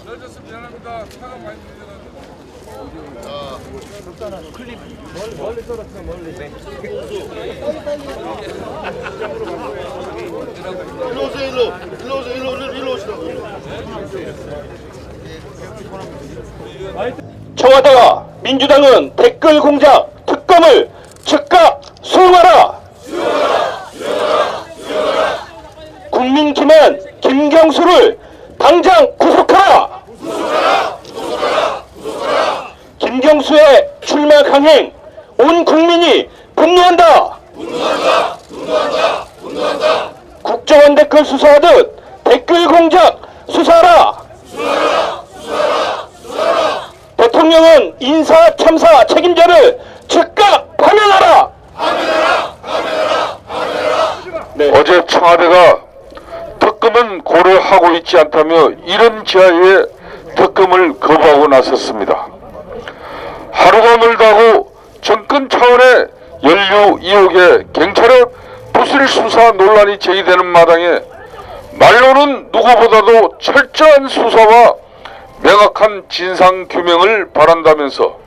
늦어서 미안합니다. 차가 많이 늦어가지고. 클립 멀리 떨어져 멀리. 일로 오세요. 일로 오시라고. 청와대와 민주당은 댓글 공작 특검을 즉각 수용하라. 국민 기만 김경수를 당장 구속하라. 김경수의 출마 강행 온 국민이 분노한다. 국정원 댓글 수사하듯 댓글 공작 수사하라. 대통령은 인사 참사 책임자를 즉각 파면하라. 네. 어제 청와대가 특검은 고려하고 있지 않다며 이런 지하에 특검을 거부하고 나섰습니다. 하루가 멀다고 정권 차원의 연루 의혹에 경찰의 부실 수사 논란이 제기되는 마당에 말로는 누구보다도 철저한 수사와 명확한 진상 규명을 바란다면서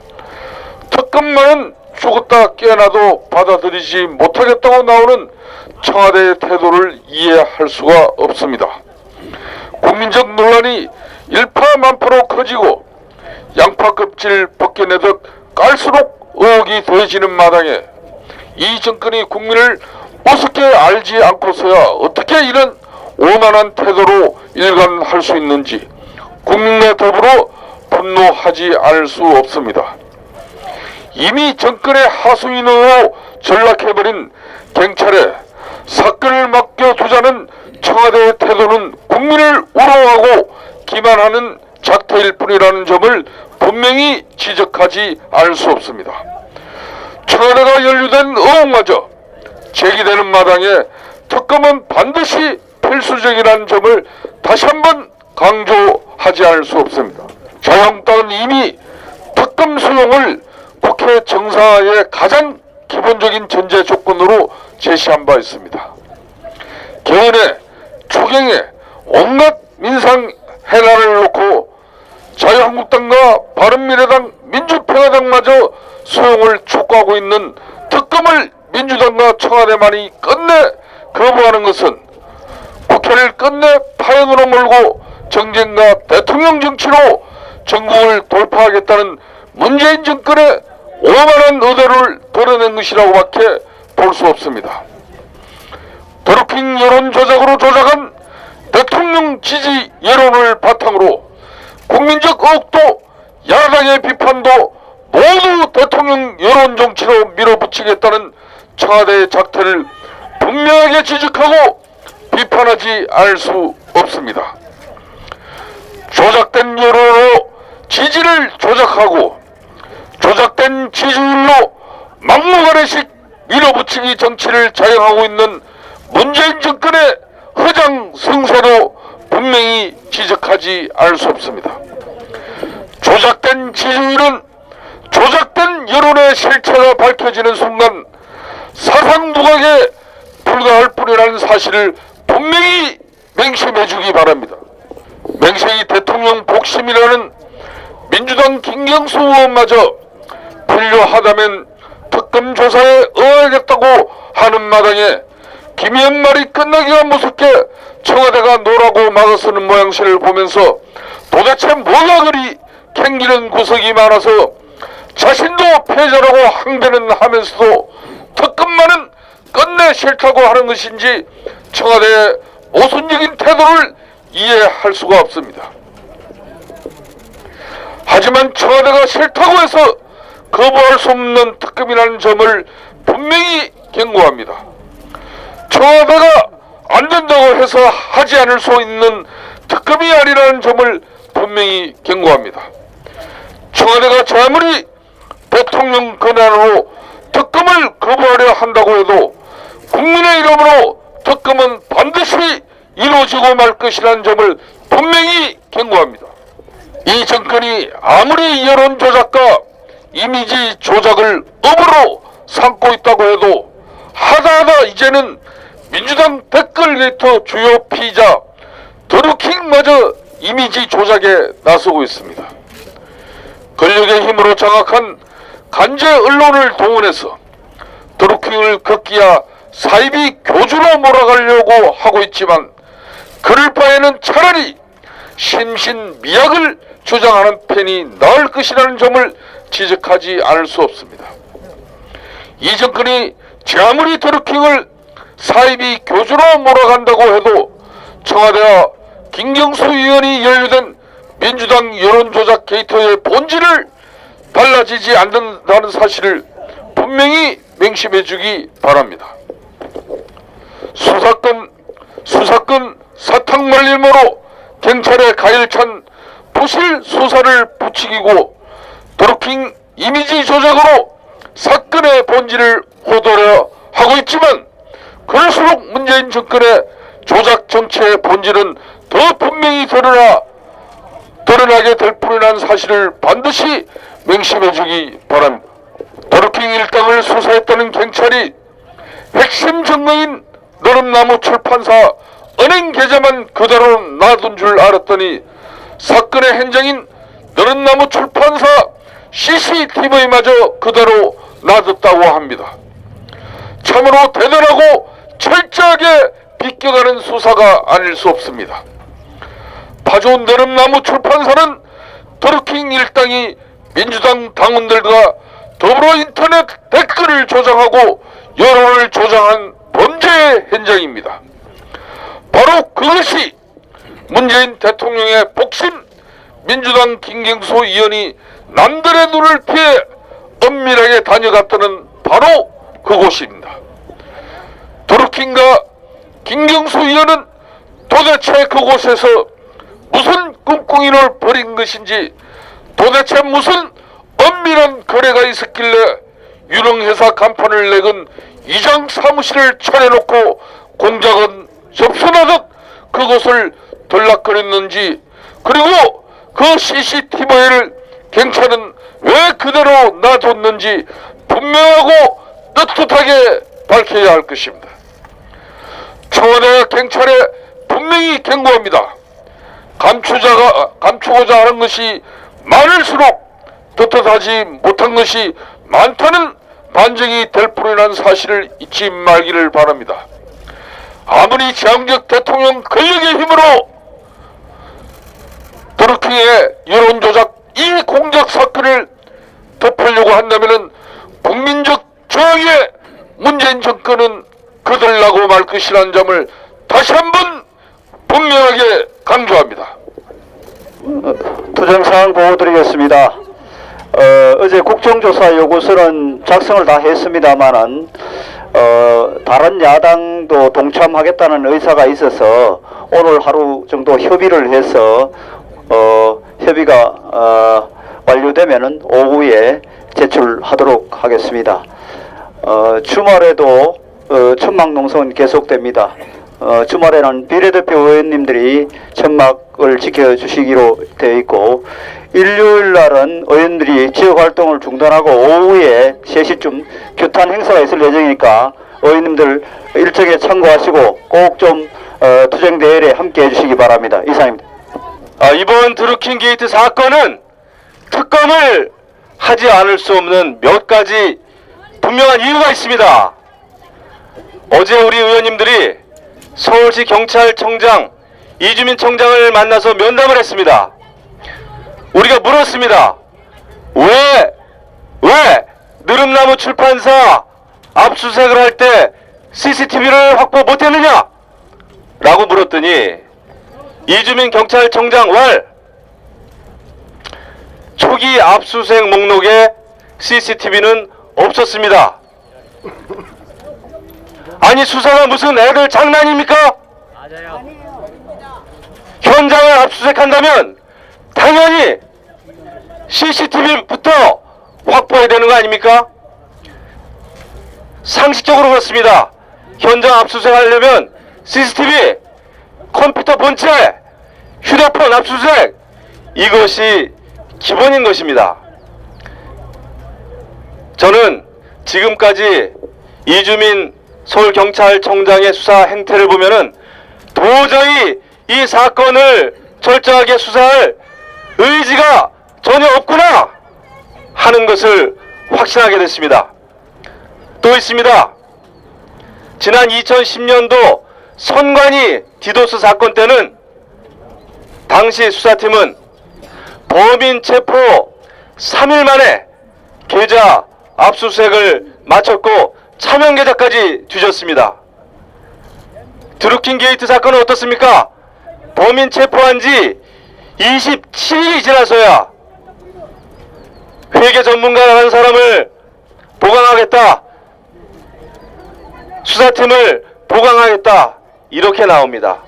특검만은 죽었다 깨어나도 받아들이지 못하겠다고 나오는 청와대의 태도를 이해할 수가 없습니다. 국민적 논란이 일파만파로 커지고 양파 껍질 벗겨내듯 깔수록 의혹이 더해지는 마당에 이 정권이 국민을 우습게 알지 않고서야 어떻게 이런 오만한 태도로 일관할 수 있는지 국민과 더불어 분노하지 않을 수 없습니다. 이미 정권의 하수인으로 전락해버린 경찰에 사건을 맡겨두자는 청와대의 태도는 국민을 우롱하고 기만하는 작태일 뿐이라는 점을 분명히 지적하지 않을 수 없습니다. 청와대가 연루된 의혹마저 제기되는 마당에 특검은 반드시 필수적이라는 점을 다시 한번 강조하지 않을 수 없습니다. 자유한국당은 이미 특검 수용을 국회 정사의 가장 기본적인 전제 조건으로 제시한 바 있습니다. 개헌에 추경에 온갖 민상 해란을 놓고 자유한국당과 바른미래당, 민주평화당마저 수용을 촉구하고 있는 특검을 민주당과 청와대만이 끝내 거부하는 것은 국회를 끝내 파행으로 몰고 정쟁과 대통령 정치로 전국을 돌파하겠다는 문재인 정권의 오만한 의도를 드러낸 것이라고밖에 볼 수 없습니다. 드루킹 여론 조작으로 조작한 대통령 지지 여론을 바탕으로 국민적 의혹도 야당의 비판도 모두 대통령 여론 정치로 밀어붙이겠다는 청와대의 작태를 분명하게 지적하고 비판하지 않을 수 없습니다. 조작된 여론으로 지지를 조작하고 조작된 지지율로 막무가내식 밀어붙이기 정치를 자행하고 있는 문재인 정권의 허장성세도 분명히 지적하지 않을 수 없습니다. 조작된 지지율은 조작된 여론의 실체가 밝혀지는 순간 사상 누각에 불과할 뿐이라는 사실을 분명히 맹심해 주기 바랍니다. 맹세히 대통령 복심이라는 민주당 김경수 의원마저 필요하다면 특검 조사에 응하겠다고 하는 마당에 김의원 말이 끝나기가 무섭게 청와대가 노라고 막아서는 모양새를 보면서 도대체 뭐가 그리 캥기는 구석이 많아서 자신도 패자라고 항변은 하면서도 특검만은 끝내 싫다고 하는 것인지 청와대의 모순적인 태도를 이해할 수가 없습니다. 하지만 청와대가 싫다고 해서 거부할 수 없는 특검이라는 점을 분명히 경고합니다. 청와대가 안 된다고 해서 하지 않을 수 있는 특검이 아니라는 점을 분명히 경고합니다. 청와대가 아무리 대통령 권한으로 특검을 거부하려 한다고 해도 국민의 이름으로 특검은 반드시 이루어지고 말 것이라는 점을 분명히 경고합니다. 이 정권이 아무리 여론 조작과 이미지 조작을 업으로 삼고 있다고 해도 때마다 이제는 민주당 댓글 게이트 주요 피의자 드루킹마저 이미지 조작에 나서고 있습니다. 권력의 힘으로 장악한 간제 언론을 동원해서 드루킹을 급기야 사이비 교주로 몰아가려고 하고 있지만 그럴 바에는 차라리 심신미약을 주장하는 편이 나을 것이라는 점을 지적하지 않을 수 없습니다. 이 정권이 아무리 드루킹을 사이비 교주로 몰아간다고 해도 청와대와 김경수 의원이 연루된 민주당 여론조작 게이트의 본질을 달라지지 않는다는 사실을 분명히 맹심해주기 바랍니다. 수사권 사탕 말림으로 경찰의 가열찬 부실 수사를 부추기고 드루킹 이미지 조작으로 사건의 본질을 호도하려 하고 있지만 그럴수록 문재인 정권의 조작 정치의 본질은 더 분명히 드러나게 될 뿐이라는 사실을 반드시 명심해주기 바랍니다. 드루킹 일당을 수사했다는 경찰이 핵심 증거인 너름나무 출판사 은행 계좌만 그대로 놔둔 줄 알았더니 사건의 현장인 너름나무 출판사 CCTV마저 그대로 놔뒀다고 합니다. 참으로 대단하고 철저하게 비껴가는 수사가 아닐 수 없습니다. 파주온 너름나무 출판사는 드루킹 일당이 민주당 당원들과 더불어 인터넷 댓글을 조작하고 여론을 조장한 범죄의 현장입니다. 바로 그것이 문재인 대통령의 복심 민주당 김경수 의원이 남들의 눈을 피해 엄밀하게 다녀갔다는 바로 그곳입니다. 드루킹과 김경수 의원은 도대체 그곳에서 무슨 꿍꿍이를 벌인 것인지, 도대체 무슨 엄밀한 거래가 있었길래 유능회사 간판을 내건 이장 사무실을 차려놓고 공작은 접선하듯 그곳을 들락거렸는지, 그리고 그 CCTV를 경찰은 왜 그대로 놔뒀는지 분명하고 떳떳하게 밝혀야 할 것입니다. 청와대와 경찰에 분명히 경고합니다. 감추고자 하는 것이 많을수록 떳떳하지 못한 것이 많다는 반증이 될 뿐이라는 사실을 잊지 말기를 바랍니다. 아무리 지향적 대통령 권력의 힘으로 드루킹의 여론조작 이 공작 사건을 덮으려고 한다면 국민적 저항에 문재인 정권은 거들나고 말 것이라는 점을 다시 한번 분명하게 강조합니다. 투정사항 보고드리겠습니다. 어제 국정조사 요구서는 작성을 다 했습니다만은 다른 야당도 동참하겠다는 의사가 있어서 오늘 하루 정도 협의를 해서 협의가 완료되면은 오후에 제출하도록 하겠습니다. 주말에도 천막농성은 계속됩니다. 주말에는 비례대표 의원님들이 천막을 지켜주시기로 되어 있고, 일요일 날은 의원들이 지역활동을 중단하고 오후에 3시쯤 규탄 행사가 있을 예정이니까 의원님들 일정에 참고하시고 꼭 좀 투쟁대회에 함께 해주시기 바랍니다. 이상입니다. 이번 드루킹 게이트 사건은 특검을 하지 않을 수 없는 몇 가지 분명한 이유가 있습니다. 어제 우리 의원님들이 서울시 경찰청장 이주민 청장을 만나서 면담을 했습니다. 우리가 물었습니다. 왜 느릅나무 출판사 압수수색을 할 때 CCTV를 확보 못했느냐? 라고 물었더니 이주민 경찰청장 초기 압수수색 목록에 CCTV는 없었습니다. 아니, 수사가 무슨 애들 장난입니까? 맞아요. 현장을 압수수색한다면 당연히 CCTV부터 확보해야 되는 거 아닙니까? 상식적으로 그렇습니다. 현장 압수수색하려면 CCTV, 컴퓨터 본체, 휴대폰 압수수색, 이것이 기본인 것입니다. 저는 지금까지 이주민 서울경찰청장의 수사 행태를 보면은 도저히 이 사건을 철저하게 수사할 의지가 전혀 없구나 하는 것을 확신하게 됐습니다. 또 있습니다. 지난 2010년도 선관위 디도스 사건 때는 당시 수사팀은 범인 체포 3일 만에 계좌 압수수색을 마쳤고 차명 계좌까지 뒤졌습니다. 드루킹 게이트 사건은 어떻습니까? 범인 체포한 지 27일이 지나서야 회계 전문가 한 사람을 보강하겠다, 수사팀을 보강하겠다, 이렇게 나옵니다.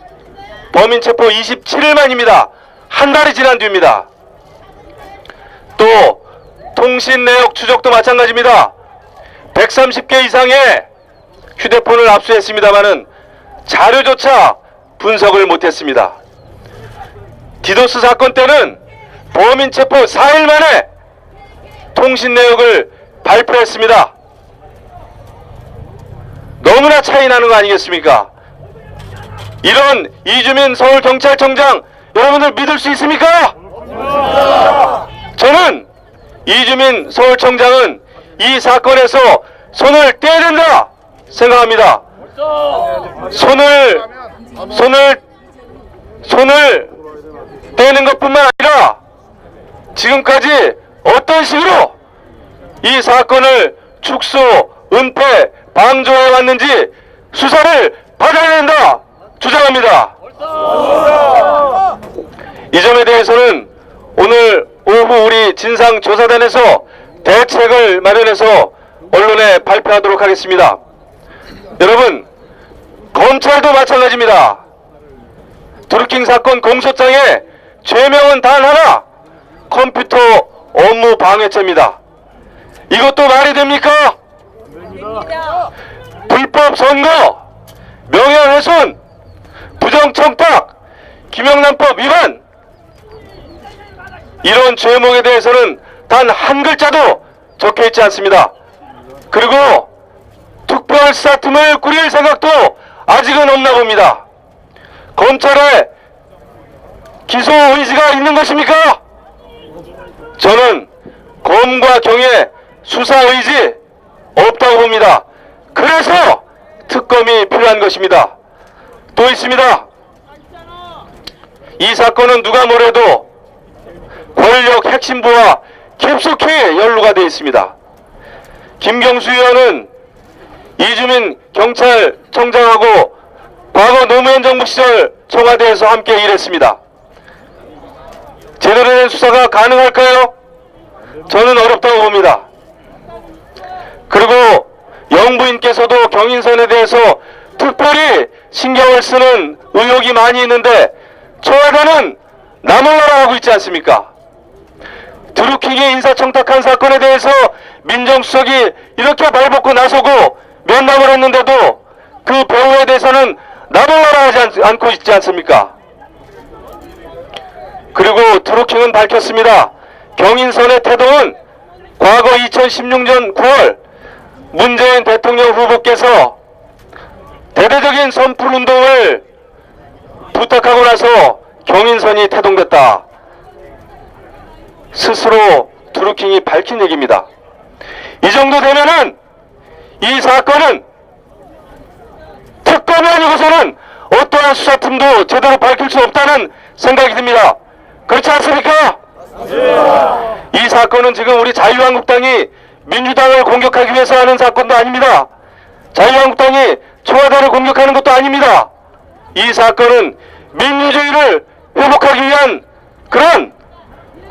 범인 체포 27일 만입니다. 한 달이 지난 뒤입니다. 또 통신 내역 추적도 마찬가지입니다. 130개 이상의 휴대폰을 압수했습니다마는 자료조차 분석을 못했습니다. 디도스 사건 때는 범인 체포 4일 만에 통신 내역을 발표했습니다. 너무나 차이 나는 거 아니겠습니까? 이런 이주민 서울경찰청장 여러분들 믿을 수 있습니까? 저는 이주민 서울청장은 이 사건에서 손을 떼야 된다 생각합니다. 손을 떼는 것뿐만 아니라 지금까지 어떤 식으로 이 사건을 축소, 은폐, 방조해 왔는지 수사를 받아야 된다 주장합니다. 이 점에 대해서는 오늘 오후 우리 진상조사단에서 대책을 마련해서 언론에 발표하도록 하겠습니다. 여러분, 검찰도 마찬가지입니다. 드루킹 사건 공소장에 죄명은 단 하나, 컴퓨터 업무 방해죄입니다. 이것도 말이 됩니까? 불법 선거, 명예훼손, 부정청탁, 김영란법 위반, 이런 죄목에 대해서는 단 한 글자도 적혀있지 않습니다. 그리고 특별수사팀을 꾸릴 생각도 아직은 없나 봅니다. 검찰에 기소 의지가 있는 것입니까? 저는 검과 경의 수사 의지 없다고 봅니다. 그래서 특검이 필요한 것입니다. 또 있습니다. 이 사건은 누가 뭐래도 권력 핵심부와 깊숙이 연루가 되어 있습니다. 김경수 의원은 이주민 경찰청장하고 과거 노무현 정부 시절 청와대에서 함께 일했습니다. 제대로 된 수사가 가능할까요? 저는 어렵다고 봅니다. 그리고 영부인께서도 경인선에 대해서 특별히 신경을 쓰는 의혹이 많이 있는데 청와대는 나몰라라 하고 있지 않습니까? 드루킹이 인사청탁한 사건에 대해서 민정수석이 이렇게 발벗고 나서고 면담을 했는데도 그 배우에 대해서는 나몰라라 하지 않고 있지 않습니까? 그리고 드루킹은 밝혔습니다. 경인선의 태동은 과거 2016년 9월 문재인 대통령 후보께서 대대적인 선풀운동을 부탁하고 나서 경인선이 태동됐다. 스스로 드루킹이 밝힌 얘기입니다. 이 정도 되면은 이 사건은 특검이 아니고서는 어떠한 수사팀도 제대로 밝힐 수 없다는 생각이 듭니다. 그렇지 않습니까? 이 사건은 지금 우리 자유한국당이 민주당을 공격하기 위해서 하는 사건도 아닙니다. 자유한국당이 청와대를 공격하는 것도 아닙니다. 이 사건은 민주주의를 회복하기 위한 그런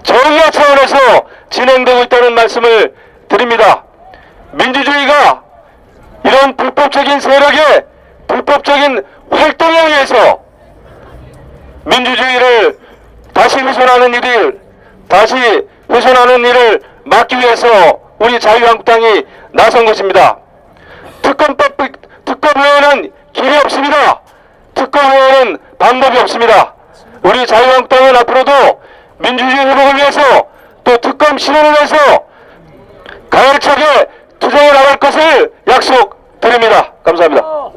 정의와 차원에서 진행되고 있다는 말씀을 드립니다. 민주주의가 이런 불법적인 세력의 불법적인 활동에 의해서 민주주의를 다시 훼손하는 일을 막기 위해서 우리 자유한국당이 나선 것입니다. 특검 외에는 길이 없습니다. 특검 외에는 방법이 없습니다. 우리 자유한국당은 앞으로도 민주주의 회복을 위해서 또 특검 실현을 위해서 가열차게 투쟁해 나갈 것을 약속드립니다. 감사합니다.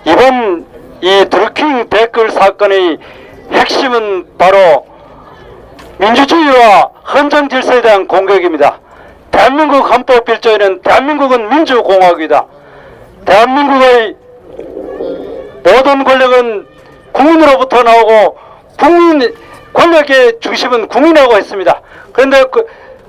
이번 이 드루킹 댓글 사건의 핵심은 바로 민주주의와 헌정 질서에 대한 공격입니다. 대한민국 헌법 1조에는 대한민국은 민주공화국이다. 대한민국의 모든 권력은 국민으로부터 나오고 권력의 중심은 국민이라고 했습니다. 그런데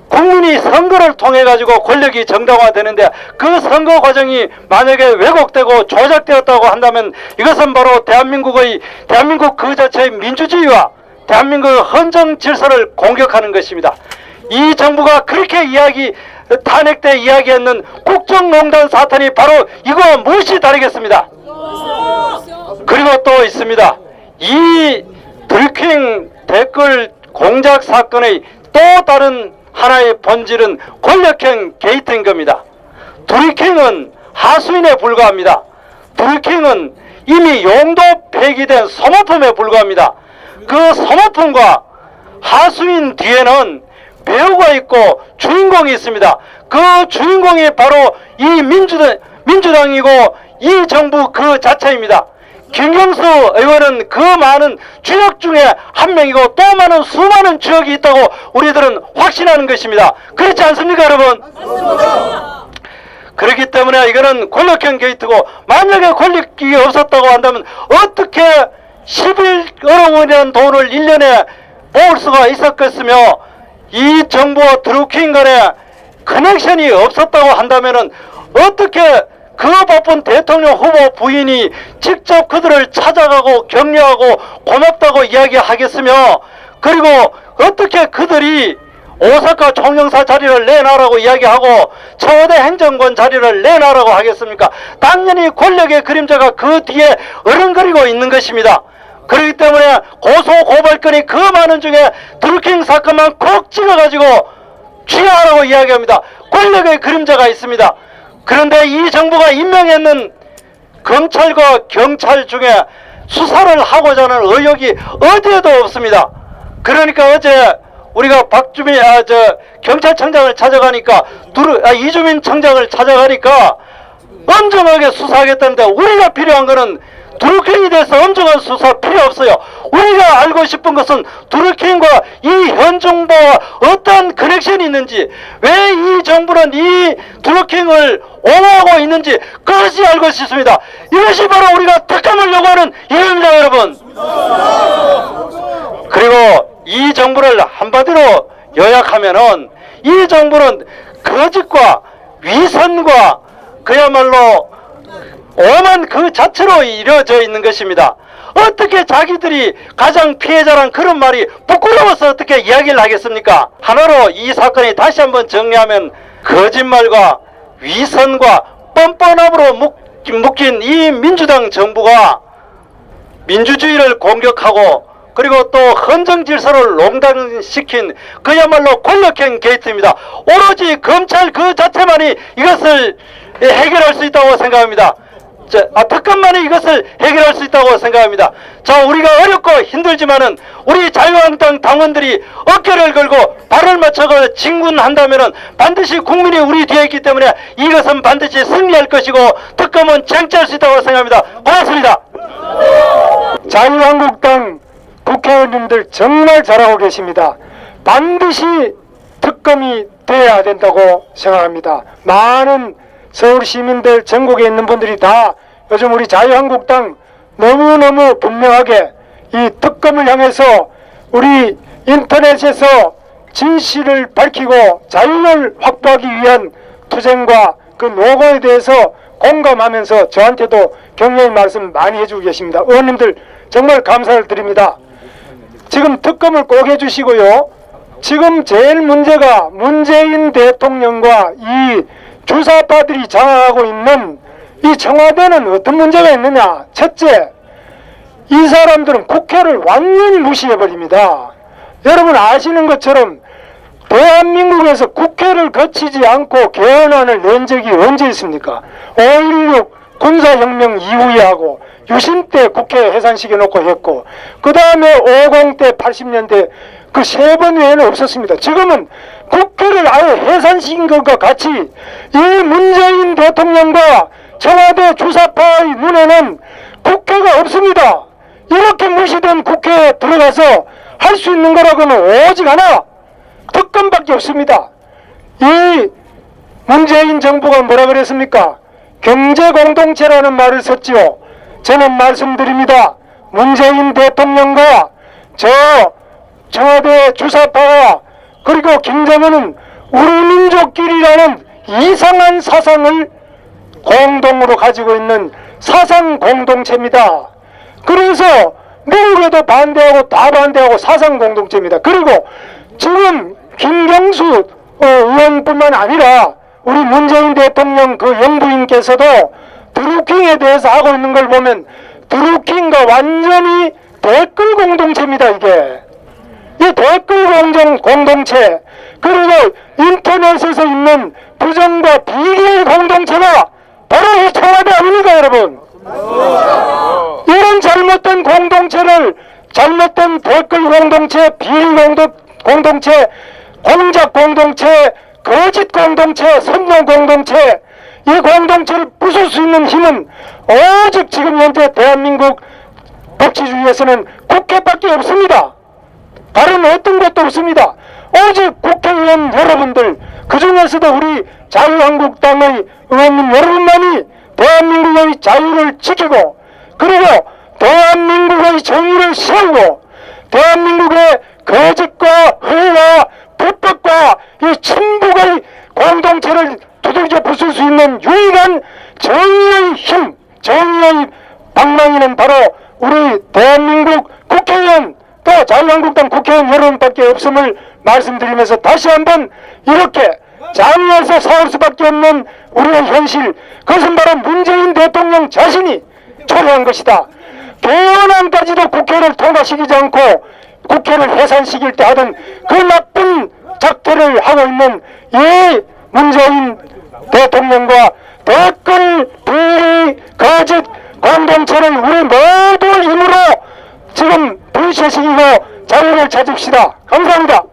국민이 선거를 통해 가지고 권력이 정당화되는데 그 선거 과정이 만약에 왜곡되고 조작되었다고 한다면 이것은 바로 대한민국 그 자체의 민주주의와 대한민국의 헌정 질서를 공격하는 것입니다. 이 정부가 그렇게 탄핵 때 이야기했는 국정농단 사탄이 바로 이거와 무엇이 다르겠습니다. 그리고 또 있습니다. 이 드루킹 댓글 공작 사건의 또 다른 하나의 본질은 권력형 게이트인 겁니다. 드루킹은 하수인에 불과합니다. 드루킹은 이미 용도 폐기된 소모품에 불과합니다. 그 소모품과 하수인 뒤에는 배우가 있고 주인공이 있습니다. 그 주인공이 바로 이 민주당이고 이 정부 그 자체입니다. 김경수 의원은 그 많은 주역 중에 한 명이고 또 많은 수많은 주역이 있다고 우리들은 확신하는 것입니다. 그렇지 않습니까, 여러분? 맞습니다. 그렇기 때문에 이거는 권력형 게이트고, 만약에 권력이 없었다고 한다면 어떻게 11억 원이라는 돈을 1년에 모을 수가 있었겠으며, 이 정부와 드루킹 간에 커넥션이 없었다고 한다면은 어떻게 그 바쁜 대통령 후보 부인이 직접 그들을 찾아가고 격려하고 고맙다고 이야기하겠으며, 그리고 어떻게 그들이 오사카 총영사 자리를 내놔라고 이야기하고 청와대 행정관 자리를 내놔라고 하겠습니까? 당연히 권력의 그림자가 그 뒤에 어른거리고 있는 것입니다. 그렇기 때문에 고소 고발건이 그 많은 중에 드루킹 사건만 콕 찍어가지고 취하라고 이야기합니다. 권력의 그림자가 있습니다. 그런데 이 정부가 임명했는 검찰과 경찰 중에 수사를 하고자 하는 의혹이 어디에도 없습니다. 그러니까 어제 우리가 경찰청장을 찾아가니까 이주민 청장을 찾아가니까 엄정하게 수사하겠다는데, 우리가 필요한 거는 드루킹에 대해서 엄정한 수사 필요 없어요. 우리가 알고 싶은 것은 드루킹과 이 현 정부와 어떤 커넥션이 있는지, 왜 이 정부는 이 드루킹을 옹호하고 있는지 그것이 알고 싶습니다. 이것이 바로 우리가 특검을 요구하는 이유입니다, 여러분. 그리고 이 정부를 한마디로 요약하면은 이 정부는 거짓과 위선과 그야말로 오만 그 자체로 이루어져 있는 것입니다. 어떻게 자기들이 가장 피해자란 그런 말이 부끄러워서 어떻게 이야기를 하겠습니까? 하나로 이 사건이 다시 한번 정리하면 거짓말과 위선과 뻔뻔함으로 묶인 이 민주당 정부가 민주주의를 공격하고, 그리고 또 헌정 질서를 농단시킨 그야말로 권력형 게이트입니다. 오로지 검찰 그 자체만이 이것을 해결할 수 있다고 생각합니다. 특검만이 이것을 해결할 수 있다고 생각합니다. 자, 우리가 어렵고 힘들지만은 우리 자유한국당 당원들이 어깨를 걸고 발을 맞춰서 진군한다면은 반드시 국민이 우리 뒤에 있기 때문에 이것은 반드시 승리할 것이고 특검은 쟁취할 수 있다고 생각합니다. 고맙습니다. 자유한국당 국회의원님들 정말 잘하고 계십니다. 반드시 특검이 돼야 된다고 생각합니다. 많은 서울 시민들, 전국에 있는 분들이 다 요즘 우리 자유한국당 너무너무 분명하게 이 특검을 향해서 우리 인터넷에서 진실을 밝히고 자유를 확보하기 위한 투쟁과 그 노고에 대해서 공감하면서 저한테도 격려의 말씀 많이 해주고 계십니다. 의원님들 정말 감사를 드립니다. 지금 특검을 꼭 해주시고요. 지금 제일 문제가 문재인 대통령과 이 주사파들이 장악하고 있는 이 청와대는 어떤 문제가 있느냐. 첫째, 이 사람들은 국회를 완전히 무시해버립니다. 여러분 아시는 것처럼 대한민국에서 국회를 거치지 않고 개헌안을 낸 적이 언제 있습니까? 5.16 군사혁명 이후에 하고 유신 때 국회 해산시켜놓고 했고, 그 다음에 50 때 80년대 그 3번 외에는 없었습니다. 지금은 국회를 아예 해산시킨 것과 같이 이 문재인 대통령과 청와대 주사파의 눈에는 국회가 없습니다. 이렇게 무시된 국회에 들어가서 할 수 있는 거라고는 오직 하나 특검밖에 없습니다. 이 문재인 정부가 뭐라 그랬습니까? 경제공동체라는 말을 썼지요. 저는 말씀드립니다. 문재인 대통령과 저 청와대 주사파와 그리고 김정은은 우리 민족끼리라는 이상한 사상을 공동으로 가지고 있는 사상 공동체입니다. 그래서 미국에도 반대하고 다 반대하고 사상 공동체입니다. 그리고 지금 김경수 의원뿐만 아니라 우리 문재인 대통령 그 영부인께서도 드루킹에 대해서 하고 있는 걸 보면 드루킹과 완전히 댓글 공동체입니다. 이게 이 댓글 공동체 그리고 인터넷에서 있는 부정과 비리의 공동체가 바로 이 청와대 아닙니까 여러분? 이런 잘못된 공동체를 잘못된 댓글 공동체, 비리 공동체, 공작 공동체, 거짓 공동체, 선동 공동체 이 공동체를 부술 수 있는 힘은 오직 지금 현재 대한민국 법치주의에서는 국회밖에 없습니다. 다른 어떤 것도 없습니다. 오직 국회의원 여러분들 그 중에서도 우리 자유한국당의 의원님 여러분만이 대한민국의 자유를 지키고 그리고 대한민국의 정의를 세우고 대한민국의 거짓과 허위와 불법과 이 친북의 공동체를 두들겨 부술 수 있는 유일한 정의의 힘, 정의의 방망이는 바로 우리 대한민국 국회의원 또 자유한국당 국회의원 여러분밖에 없음을 말씀드리면서 다시 한번 이렇게 장애에서 싸울 수밖에 없는 우리의 현실 그것은 바로 문재인 대통령 자신이 초래한 것이다. 개헌안까지도 국회를 통과시키지 않고 국회를 해산시킬 때 하던 그 나쁜 작태를 하고 있는 이 문재인 대통령과 댓글 비리 거짓 공동체를 우리 모두의 힘으로 지금 불시시키고 자유를 찾읍시다. 감사합니다.